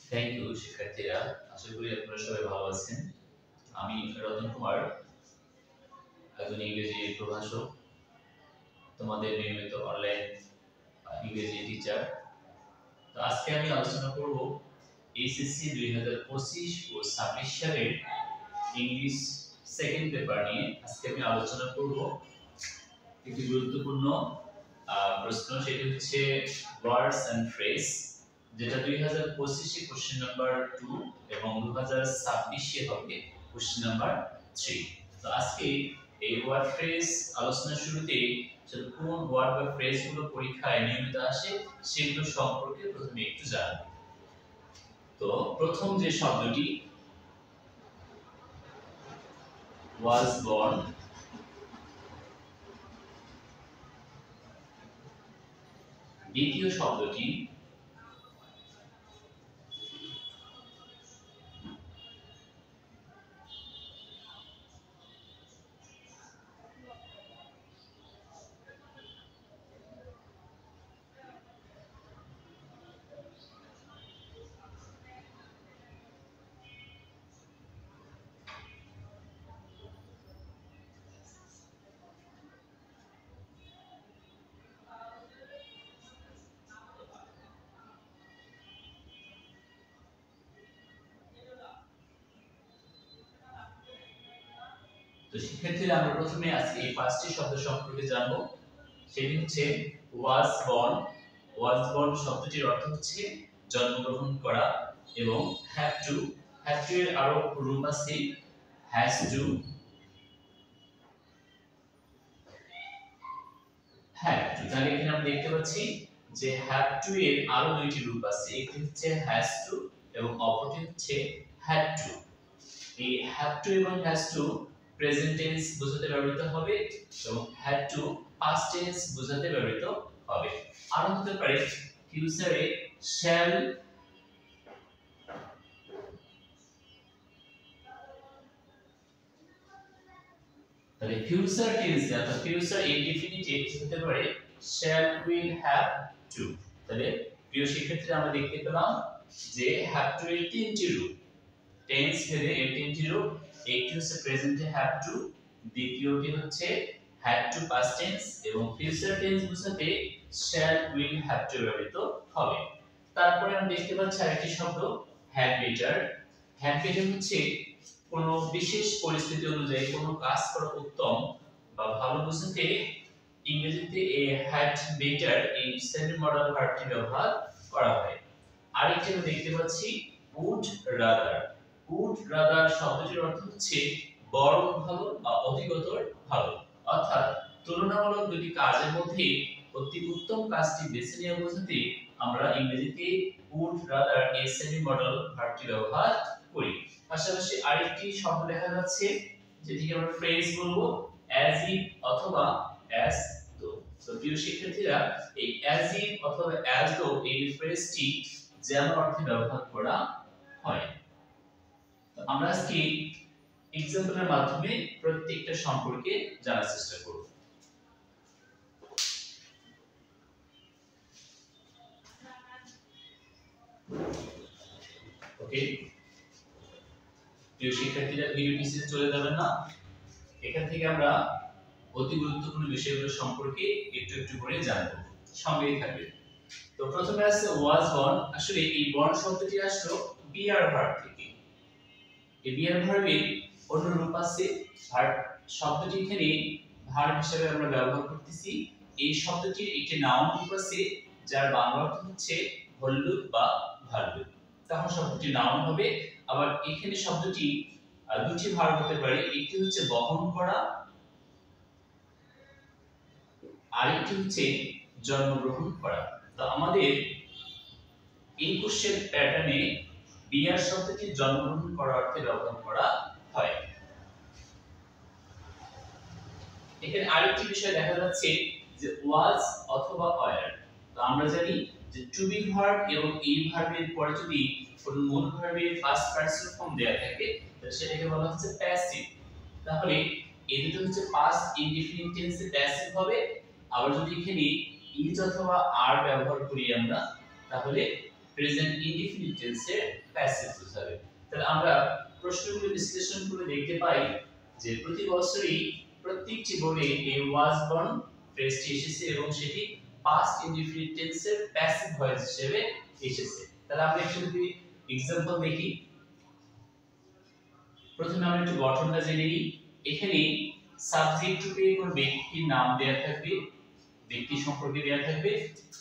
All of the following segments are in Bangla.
থ্যাংক ইউ শিক্ষার্থীরা। আশা করি আপনারা সবাই ভালো আছেন। আমি রতন কুমার, একজন ইংরেজি প্রভাষক, তোমাদের নিয়মিত অনলাইন ইংরেজি টিচার। তো আজকে আমি আলোচনা করব এইচএসসি 2025 ও 26 সালের ইংলিশ সেকেন্ড পেপার নিয়ে। আজকে আমি আলোচনা করব একটি গুরুত্বপূর্ণ প্রশ্ন, সেটি হচ্ছে ওয়ার্ডস এন্ড ফ্রেজ, যেটা 2025 এ কোশ্চেন নাম্বার 2 এবং 2026 এ হবে কোশ্চেন নাম্বার 3। তো আজকে এই ওয়ার্ড ফ্রেজ আলোচনার শুরুতে কোন ওয়ার্ড বা ফ্রেজ গুলো পরীক্ষায় নিয়মিত আসে সেগুলো সম্পর্কে প্রথমে একটু জানব। তো প্রথম যে শব্দটি was born, দ্বিতীয় শব্দটি তো শিক্ষার্থীরা আমরা প্রথমে আজকে এই পাঁচটি শব্দ সম্পর্কে জানব। সেটি হচ্ছে was born। was born শব্দটির অর্থ হচ্ছে জন্মগ্রহণ করা, এবং have to এর আরো রূপ আছে has to, তাহলে এখানে আমরা দেখতে পাচ্ছি যে have to এর আরো দুইটি রূপ আছে, একটি হচ্ছে has to এবং অপরটি হচ্ছে had to। এই have to এবং has to প্রেজেন্ট টেন্স বোঝাতে ব্যবহৃত হবে এবং had to পাস্ট টেন্স বোঝাতে ব্যবহৃত হবে। আর হতে পারে ফিউচারে shall, তাহলে ফিউচার টেন্স অর্থাৎ ফিউচার ইনডিফিনিটিভ হতে পারে shall, will, have to। তাহলে প্রিয় শিক্ষার্থীরা আমরা দেখতে পেলাম যে have to এর তিনটি রূপ, টেন্স ভেদে এর তিনটি রূপ। একটি হচ্ছে প্রেজেন্টে have to, দ্বিতীয়টি হচ্ছে had to past tense এবং ফিউচার টেন্স বোঝাতে shall, will, have to ব্যবহৃত হবে। তারপরে আমরা দেখতে পাচ্ছি আরেকটি শব্দ had better। had better হচ্ছে কোনো বিশেষ পরিস্থিতি অনুযায়ী কোনো কাজ করা উত্তম বা ভালো বোঝাতে ইংরেজিতে এই had better এই সেমি মডেল ভার্বটি ব্যবহার করা হয়। আরেকটি আমরা দেখতে পাচ্ছি would rather। would rather শব্দটির অর্থ হচ্ছে বরং ভালো বা অধিকতর ভালো, অর্থাৎ তুলনামূলক দুটি কাজের মধ্যে অতি উত্তম কাজটি বেছে নেওয়া বোঝাতে আমরা ইংরেজিতে would rather এই সেমি মডেল ভার্বটি ব্যবহার করি। পাশাপাশি আরেকটি শব্দ দেখা যাচ্ছে যেটিকে আমরা ফ্রেজ বলবো as if অথবা as though। তো প্রিয় শিক্ষার্থীরা এই as if অথবা as though এই ফ্রেজটি যেমন অর্থে ব্যবহার করা হয়। তো আমরা আজকে এক্সাম্পলের মাধ্যমে প্রত্যেকটা সম্পর্কে জানার চেষ্টা করব। ওকে, প্রিয় শিক্ষার্থীরা ভিডিওটি শেষে চলে যাবেন না, এখান থেকে আমরা অতি গুরুত্বপূর্ণ বিষয়গুলো সম্পর্কে একটু একটু করে জানব, সঙ্গেই থাকবে। তো প্রথমে আছে was born। আসলে এই born শব্দটি আসলো বিআর ভার্ব থেকে। এই বিআর ভার্বের অন্য রূপ আছে ভার্ব। শব্দটি এখানে ভার্ব হিসেবে আমরা ব্যবহার করতেছি। এই শব্দটির একটি নাউন রূপ আছে যার বাংলা অর্থ হচ্ছে ভল্লুক বা ভাল্লুক, তখন শব্দটি নাউন হবে। আবার এখানে শব্দটি দুটি ভার্ব হতে পারে, একটি হচ্ছে বহন করা, আরেকটি হচ্ছে জন্মগ্রহণ করা। তো আমাদের এই কোশ্চেন প্যাটার্নে বিআর শব্দটি জন্মগ্রহণ করা অর্থে ব্যবহার করা হয়। এখানে আরেকটি বিষয় দেখা যাচ্ছে যে was অথবা were। তো আমরা জানি যে টু বি ভার্ব এবং এই ভার্বের পরে যদি কোনো মূল ভার্বের ফার্স্ট পারসন ফর্ম দেয়া থাকে তাহলে সেটাকে বলা হচ্ছে প্যাসিভ। তাহলে এই দুটো হচ্ছে পাস্ট ইনডিফিনিট টেন্সে প্যাসিভ হবে। আবার যদি এখানে ইজ অথবা আর ব্যবহার করি আমরা, তাহলে প্রেজেন্ট ইনডিফিনিট টেন্সের প্যাসিভ বোঝাবে। তাহলে আমরা প্রশ্নগুলো বিশ্লেষণ করে দেখতে পাই যে প্রতি বছরই প্রত্যেকটি বোর্ডে এই ওয়াজ বর্ন ফ্রেজটি এসেছে এবং সেটি পাস্ট ইনডিফিনিট টেন্সের প্যাসিভ ভয়েস হিসেবে এসেছে। তাহলে আমরা একটু যদি एग्जांपल দেখি, প্রথমে আমরা একটু গঠনটা জেনে নিই। এখানে সাবজেক্ট রূপে কোন ব্যক্তির নাম দেয়া থাকবে, ব্যক্তি সম্পর্কে দেয়া থাকবে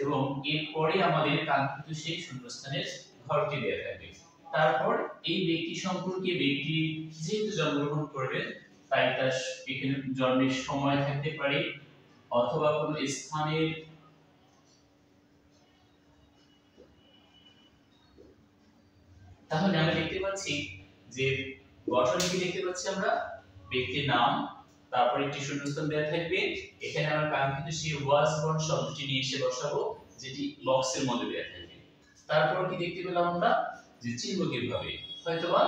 এবং এরপরে আমাদের কাঙ্ক্ষিত সেই শূন্যস্থানের ঘরটি দেয়া থাকবে। তারপর এই ব্যক্তি সম্পর্কে ব্যক্তি যেহেতু জন্মগ্রহণ করবেন তাই তার এখানে জন্মের সময় থাকতে পারে অথবা কোনো স্থানের তাহলে আমরা দেখতে পাচ্ছি যে গঠনে কি দেখতে পাচ্ছি আমরা ব্যক্তির নাম, তারপর একটি শূন্যস্থান দেয়া থাকবে। এখানে আমরা কাঙ্ক্ষিত সেই ওয়াজ বর্ন শব্দটি নিয়ে এসে বসাবো যেটি বক্সের মধ্যে দেয়া থাকবে। তারপর কি দেখতে পেলাম আমরা যে চিহ্ন কিভাবে হয়তোবা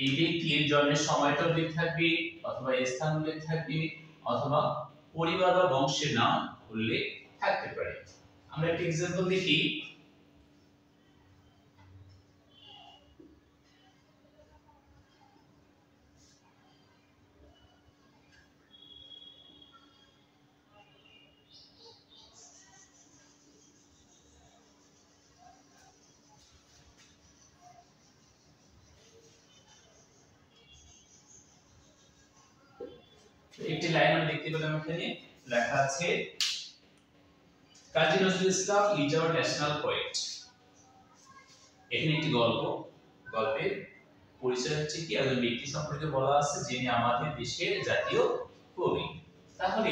এই ব্যক্তির জন্মের সময়টা উল্লেখ থাকবে অথবা স্থান উল্লেখ থাকবে অথবা পরিবার বা বংশের নাম উল্লেখ থাকতে পারে। আমরা একটা एग्जांपल দেখি। একটি লাইন আমরা দেখতে পেলাম, এখানে লেখা আছে Kazi Nazrul Islam is our national poet. এখানে একটি গল্পের পরিচয় হচ্ছে কি একজন ব্যক্তি সম্পর্কে বলা আছে যিনি আমাদের দেশের জাতীয় কবি। তাহলে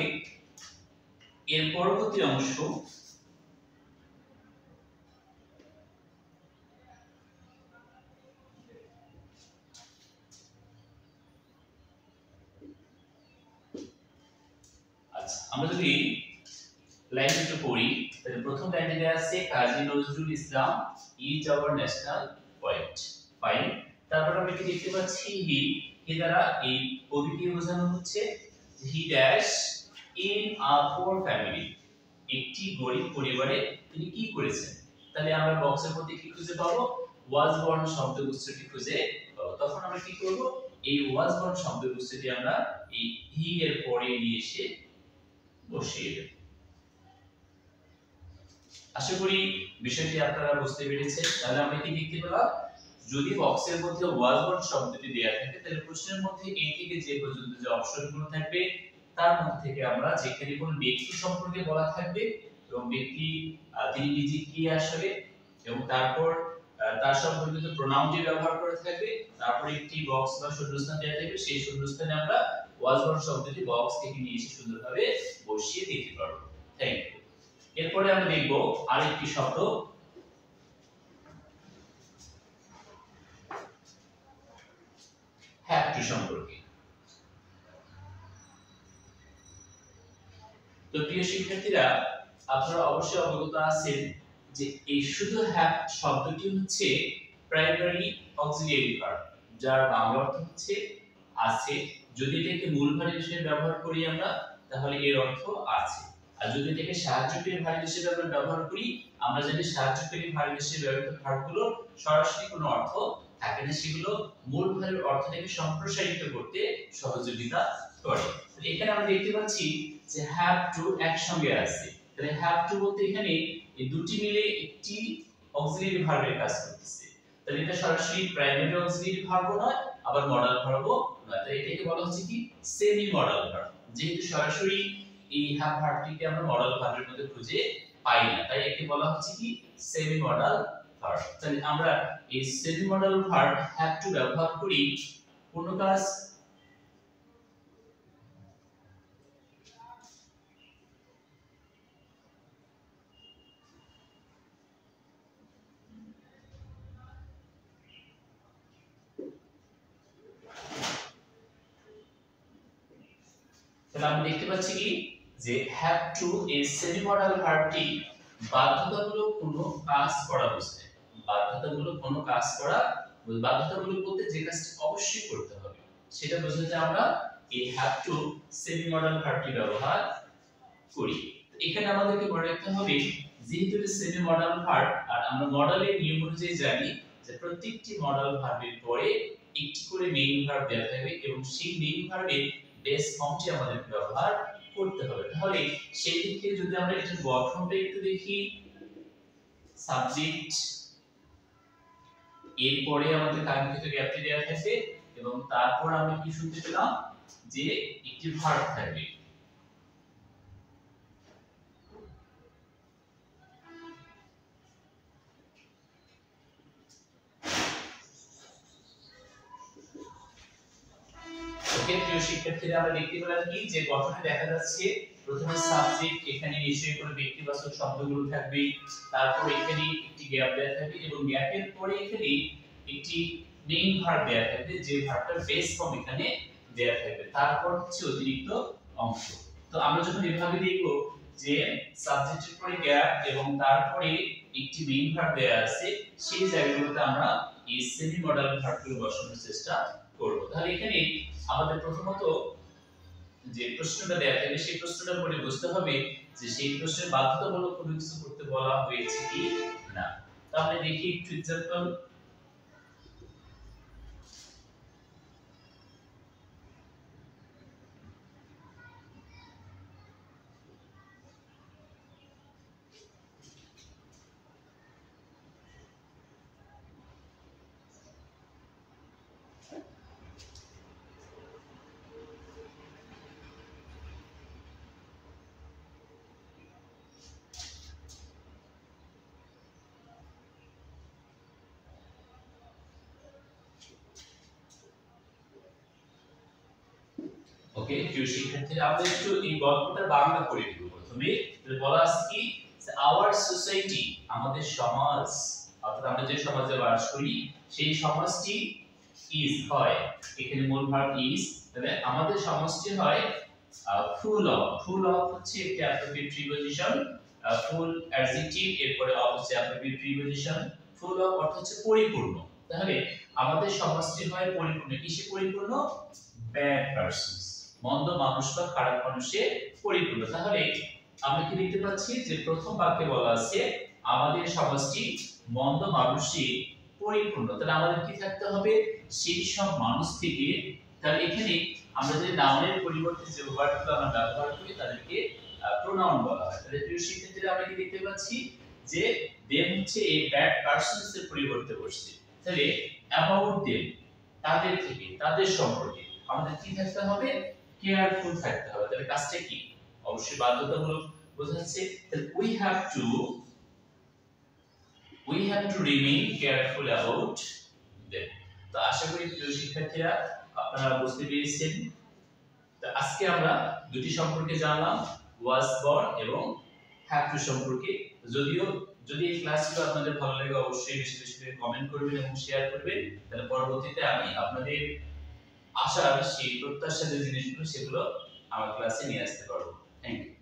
এর পরবর্তী অংশ আমরা যদি লাইনটা একটু পড়ি তাহলে প্রথম লাইনে দেয়া আছে Kazi Nazrul Islam is our national poet. Fine. তারপর আমরা কি দেখতে পাচ্ছি হি দ্বারা এই কবিকে বোঝানো হচ্ছে he dash in a poor family, একটি গরিব পরিবারে তিনি কি করেছেন। তাহলে আমরা বক্সের মধ্যে কি খুঁজে পাবো ওয়াজ বর্ন শব্দগুচ্ছটি খুঁজে পাবো। তখন আমরা কি করব এই ওয়াজ বর্ন শব্দগুচ্ছটি আমরা এই হি এর পরে নিয়ে এসে বসিয়ে দেব। আশা করি বিষয়টি আপনারা বুঝতে পেরেছেন। তাহলে আমরা কি দেখতে পেলাম যদি বক্সের মধ্যে ওয়াজ বর্ন শব্দটি দেয়া থাকে তাহলে প্রশ্নের মধ্যে এ থেকে যে পর্যন্ত যে অপশনগুলো থাকবে তার মধ্যে থেকে আমরা যেখানে কোন ব্যক্তি সম্পর্কে বলা থাকবে এবং ব্যক্তি তিনি নিজে কি আসলে এবং তারপর তার সম্পর্কিত প্রোনাউনটি ব্যবহার করে থাকবে, তারপর একটি বক্স বা শূন্যস্থান দেয়া থাকবে, সেই শূন্যস্থানে আমরা ওয়াজ বর্ন শব্দটি বক্স থেকে নিয়ে এসে সুন্দরভাবে বসিয়ে দিতে পারবো। Thank you. এরপরে আমরা দেখব আরেকটি শব্দ হ্যাভ টু সম্পর্কে। তো প্রিয় শিক্ষার্থীরা আপনারা অবশ্যই অবগত আছেন যে এই শুধু হ্যাভ শব্দটি হচ্ছে প্রাইমারি অক্সিলিয়ারি ভার্ব, যার বাংলা অর্থ হচ্ছে আছে। যদি এটাকে মূল ভার্ব হিসেবে ব্যবহার করি আমরা তাহলে এর অর্থ আছে, আর যদি এটাকে সাহায্যকারী ভার্ব হিসেবে আমরা ব্যবহার করি আমরা জানি সাহায্যকারী ভার্ব হিসেবে ব্যবহৃত ভার্বগুলো সরাসরি কোনো অর্থ থাকে না, সেগুলো মূল ভার্বের অর্থটাকে সম্প্রসারিত করতে সহযোগিতা করে। এখানে আমরা দেখতে পাচ্ছি যে হ্যাভ টু একসঙ্গে আছে। তাহলে হ্যাভ টু বলতে এখানে এই দুটি মিলে একটি অক্সিলিয়ারি ভার্বের কাজ করতেছে। তাহলে এটা সরাসরি প্রাইমারি অক্সিলিয়ারি ভার্বও নয় আবার মডাল ভার্বও নয়, তাই এটাকে বলা হচ্ছে কি সেমি মডাল ভার্ব। যেহেতু সরাসরি এই হ্যাভ ভার্বটিকে আমরা মডাল ভার্বের মধ্যে খুঁজে পাই না, তাই একে বলা হচ্ছে কি সেমি মডাল ভার্ব। তাহলে আমরা এই semi modal verb have to ব্যবহার করি কোন কাজ তাহলে আমরা দেখতে পাচ্ছি কি যে হ্যাভ টু এই সেমি মডাল ভার্বটি বাধ্যতামূলক কোনো কাজ করা বোঝায়। বাধ্যতামূলক কোনো কাজ করা, বাধ্যতামূলক বলতে যে কাজটি অবশ্যই করতে হবে সেটা বোঝাতে আমরা এই হ্যাভ টু সেমি মডাল ভার্বটি ব্যবহার করি। এখানে আমাদেরকে মনে রাখতে হবে যেহেতু এটা সেমি মডাল ভার্ব আর আমরা মডালের নিয়ম অনুযায়ী জানি যে প্রত্যেকটি মডাল ভার্বের পরে একটি করে মেইন ভার্ব দেওয়া থাকবে এবং সেই মেইন ভার্বের বেস ফর্মটি আমাদের ব্যবহার করতে হবে। তাহলে সেই দিক থেকে যদি আমরা এটার গঠনটা একটু দেখি, সাবজেক্ট এরপরে আমাদের কাঙ্ক্ষিত গ্যাপটি দেওয়া থাকবে এবং তারপর আমরা কি শুনতে পেলাম যে একটি ভার্ব থাকবে। ওকে প্রিয় শিক্ষার্থীরা, আমরা দেখতে পেলাম কি যে গঠনে দেখা যাচ্ছে প্রথমে সাবজেক্ট, এখানে নিশ্চয়ই কোনো ব্যক্তিবাচক শব্দগুলো থাকবে, তারপর এখানে একটি গ্যাপ দেওয়া থাকবে এবং গ্যাপের পরে এখানে একটি মেইন ভার্ব দেওয়া থাকবে, যে ভার্বটার বেস ফর্ম এখানে দেওয়া থাকবে, তারপর হচ্ছে অতিরিক্ত অংশ। তো আমরা যখন এভাবে দেখব যে সাবজেক্টের পরে গ্যাপ এবং তারপরে একটি মেইন ভার্ব দেওয়া আছে, সেই জায়গাগুলোতে আমরা এই সেমি মডাল ভার্বগুলো বসানোর চেষ্টা করব। তাহলে এখানে আমাদের প্রথমত যে প্রশ্নটা দেয়া থাকবে সেই প্রশ্নটা পড়ে বুঝতে হবে যে সেই প্রশ্নের বাধ্যতামূলক কোনো কিছু করতে বলা হয়েছে কি না। তাহলে দেখি একটু एग्जांपल। ওকে প্রিয় শিক্ষার্থীরা, আমরা একটু এই গল্পটার বাংলা করে দিব। প্রথমে বলা আছে কি আওয়ার সোসাইটি, আমাদের সমাজ, অর্থাৎ আমরা যে সমাজে বাস করি সেই সমাজটি ইজ হয়, এখানে মূল ভার্ব ইজ, তাহলে আমাদের সমাজটি হয় ফুল অফ। ফুল অফ হচ্ছে একটি অ্যাপ্রোপ্রিয়েট প্রিপজিশন, ফুল অ্যাডজেক্টিভ, এরপরে অফ হচ্ছে অ্যাপ্রোপ্রিয়েট প্রিপজিশন। ফুল অফ অর্থ হচ্ছে পরিপূর্ণ। তাহলে আমাদের সমাজটি হয় পরিপূর্ণ, কিসে পরিপূর্ণ? ব্যাড পারসনস, মন্দ মানুষ বা খারাপ মানুষে পরিপূর্ণ। তাহলে আমরা কি দেখতে পাচ্ছি যে প্রথম বাক্যে বলা আছে আমাদের সমাজটি মন্দ মানুষে পরিপূর্ণ। তাহলে আমাদের কি থাকতে হবে? সেই সব মানুষ থেকে। তাহলে এখানে আমরা যে নাউনের পরিবর্তে যে ওয়ার্ডগুলো আমরা ব্যবহার করি তাদেরকে প্রোনাউন বলা হয়। তাহলে প্রিয় শিক্ষার্থীরা, আমরা কি দেখতে পাচ্ছি যে দেম হচ্ছে এই ব্যাড পারসনস এর পরিবর্তে বসছে। তাহলে অ্যাবাউট দেম, তাদের থেকে, তাদের সম্পর্কে আমাদের কি থাকতে হবে? কেয়ারফুল থাকতে হবে। তাহলে কাজটা কি? অবশ্যই বাধ্যতামূলক বোঝাচ্ছে। তাহলে we have to remain careful about them। তো আশা করি প্রিয় শিক্ষার্থীরা আপনারা বুঝতে পেরেছেন। তো আজকে আমরা দুটি সম্পর্কে জানলাম, was born এবং have to সম্পর্কে। যদি এই ক্লাসগুলো আপনাদের ভালো লাগে অবশ্যই বেশি বেশি করে কমেন্ট করবেন এবং শেয়ার করবেন। তাহলে পরবর্তীতে আমি আপনাদের আশার সেই প্রত্যাশা যে জিনিসগুলো সেগুলো আমার ক্লাসে নিয়ে আসতে পারবো। Thank you.